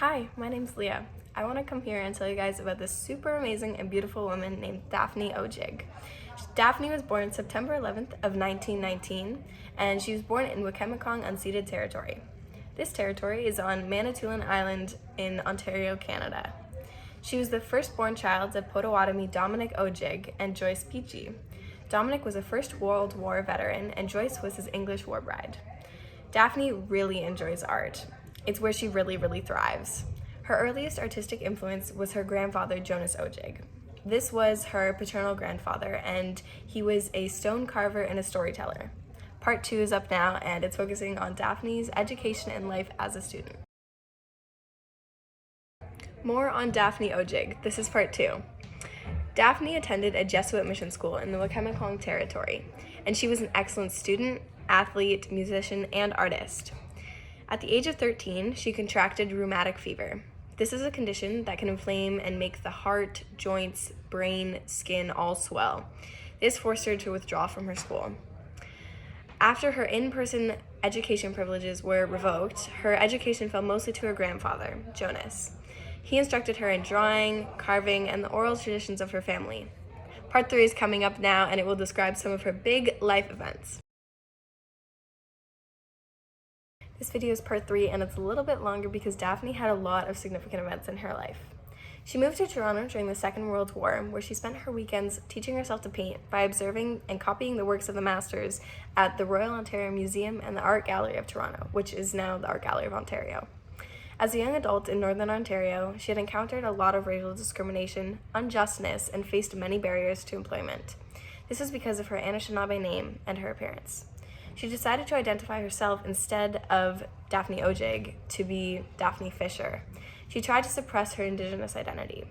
Hi, my name's Leah. I want to come here and tell you guys about this super amazing and beautiful woman named Daphne Odjig. Daphne was born September 11th of 1919, and she was born in Wichemicong unceded territory. This territory is on Manitoulin Island in Ontario, Canada. She was the firstborn child of Potawatomi Dominic Odjig and Joyce Peachy. Dominic was a First World War veteran, and Joyce was his English war bride. Daphne really enjoys art. It's where she really thrives. Her earliest artistic influence was her grandfather, Jonas Odjig. This was her paternal grandfather, and he was a stone carver and a storyteller. Part 2 is up now, and it's focusing on Daphne's education and life as a student. More on Daphne Odjig. This is part 2. Daphne attended a Jesuit mission school in the Wichemicong territory, and she was an excellent student, athlete, musician, and artist. At the age of 13, she contracted rheumatic fever. This is a condition that can inflame and make the heart, joints, brain, skin all swell. This forced her to withdraw from her school. After her in-person education privileges were revoked, her education fell mostly to her grandfather, Jonas. He instructed her in drawing, carving, and the oral traditions of her family. Part 3 is coming up now, and it will describe some of her big life events. This video is part 3, and it's a little bit longer because Daphne had a lot of significant events in her life. She moved to Toronto during the Second World War, where she spent her weekends teaching herself to paint by observing and copying the works of the masters at the Royal Ontario Museum and the Art Gallery of Toronto, which is now the Art Gallery of Ontario. As a young adult in Northern Ontario, she had encountered a lot of racial discrimination, unjustness, and faced many barriers to employment. This was because of her Anishinaabe name and her appearance. She decided to identify herself instead of Daphne Odjig to be Daphne Fisher. She tried to suppress her Indigenous identity.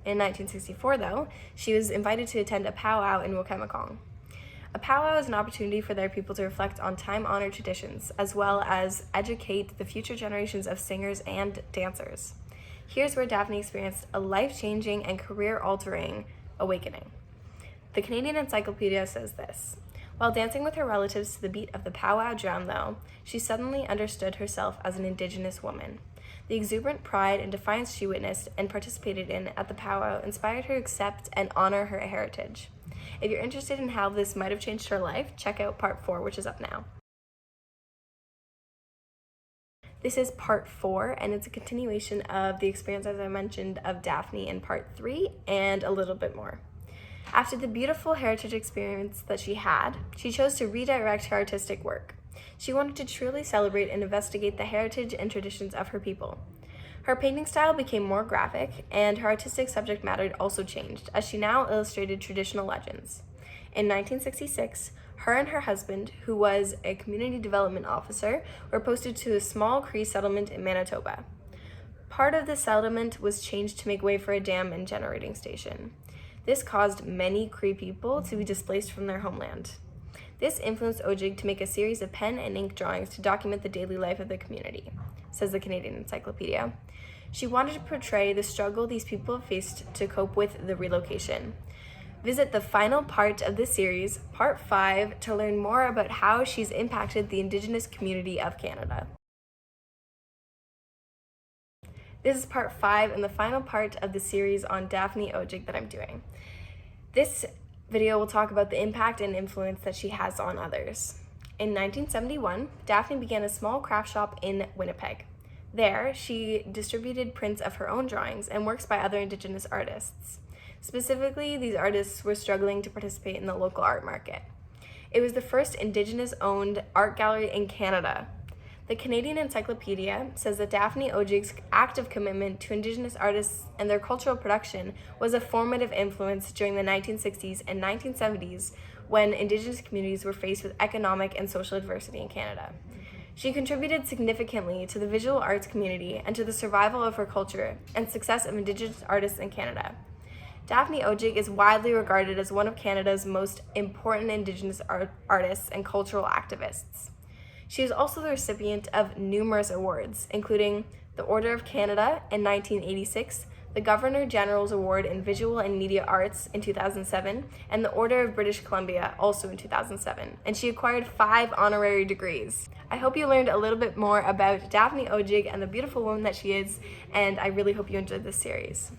In 1964, though, she was invited to attend a powwow in Wichemicong. A powwow is an opportunity for their people to reflect on time-honored traditions, as well as educate the future generations of singers and dancers. Here's where Daphne experienced a life-changing and career-altering awakening. The Canadian Encyclopedia says this: "While dancing with her relatives to the beat of the powwow drum, though, she suddenly understood herself as an Indigenous woman. The exuberant pride and defiance she witnessed and participated in at the powwow inspired her to accept and honor her heritage." If you're interested in how this might have changed her life, check out part 4, which is up now. This is part 4, and it's a continuation of the experience, as I mentioned, of Daphne in part 3, and a little bit more. After the beautiful heritage experience that she had, she chose to redirect her artistic work. She wanted to truly celebrate and investigate the heritage and traditions of her people. Her painting style became more graphic, and her artistic subject matter also changed, as she now illustrated traditional legends. In 1966, her and her husband, who was a community development officer, were posted to a small Cree settlement in Manitoba. Part of the settlement was changed to make way for a dam and generating station. This caused many Cree people to be displaced from their homeland. This influenced Odjig to make a series of pen and ink drawings to document the daily life of the community, says the Canadian Encyclopedia. She wanted to portray the struggle these people faced to cope with the relocation. Visit the final part of this series, part 5, to learn more about how she's impacted the Indigenous community of Canada. This is part 5 and the final part of the series on Daphne Odjig that I'm doing. This video will talk about the impact and influence that she has on others. In 1971, Daphne began a small craft shop in Winnipeg. There, she distributed prints of her own drawings and works by other Indigenous artists. Specifically, these artists were struggling to participate in the local art market. It was the first Indigenous-owned art gallery in Canada. The Canadian Encyclopedia says that Daphne Odjig's active commitment to Indigenous artists and their cultural production was a formative influence during the 1960s and 1970s when Indigenous communities were faced with economic and social adversity in Canada. She contributed significantly to the visual arts community and to the survival of her culture and success of Indigenous artists in Canada. Daphne Odjig is widely regarded as one of Canada's most important Indigenous artists and cultural activists. She is also the recipient of numerous awards, including the Order of Canada in 1986, the Governor General's Award in Visual and Media Arts in 2007, and the Order of British Columbia also in 2007, and she acquired 5 honorary degrees. I hope you learned a little bit more about Daphne Odjig and the beautiful woman that she is, and I really hope you enjoyed this series.